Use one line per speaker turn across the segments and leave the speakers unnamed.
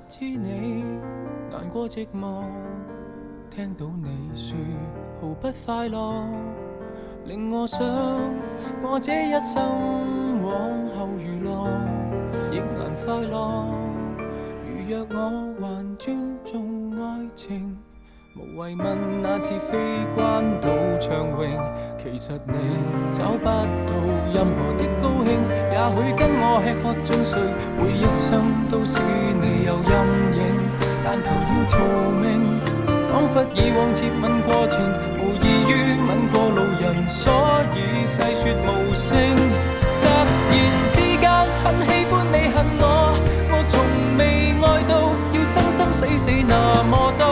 知你難過寂寞，聽到你說毫不快樂，令我想我這一生往後娛樂亦難快樂。如若我還尊重愛情，無謂問那次非關島暢泳，其實你找不到任何的高興。也許跟我吃喝終睡，每一生都是你有陰影，但求要逃命，彷彿以往接吻過程無異於吻過路人，所以細說無聲。突然之間很喜歡你恨我從未愛到要生生死死那麼多，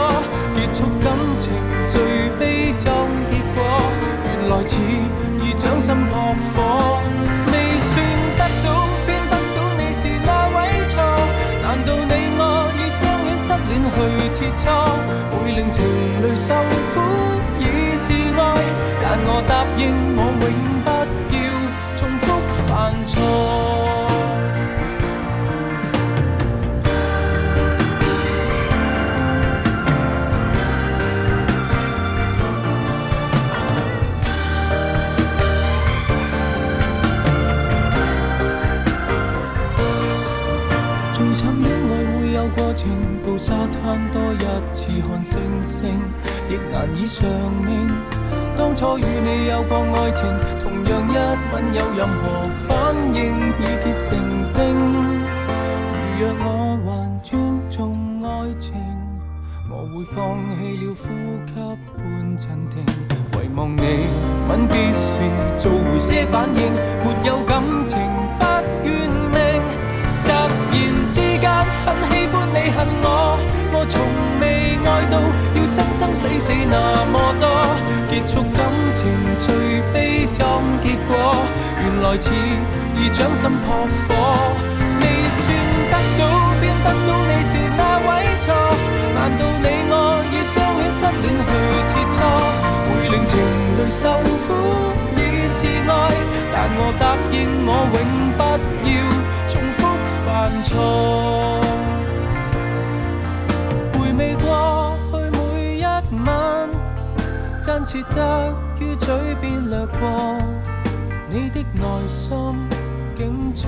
結束感情最悲壯結果，原來似已掌心撲火。未算得到便得到你是那位錯，難道你我以相戀失戀去切磋，會令情侶受苦已是愛，但我答應我永不要重複犯錯。過程到沙灘多一次看星星，亦難以償命。當初與你有過愛情，同樣一吻有任何反應已結成冰。如若我還尊重愛情，我會放棄了呼吸半鎮定。遺忘你吻別時做回些反應，沒有感情不怨命。突然之間很喜歡你恨我從未愛到要生生死死那麼多，結束感情最悲壯結果，原來似已掌心撲火。未算得到便得到你是那位錯，難道你我以相戀失戀去切磋，會令情侶受苦已是愛，但我答應我永不要重複犯錯。回味過去每一晚，真切得於嘴邊掠過，你的內心竟在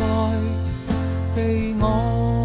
被我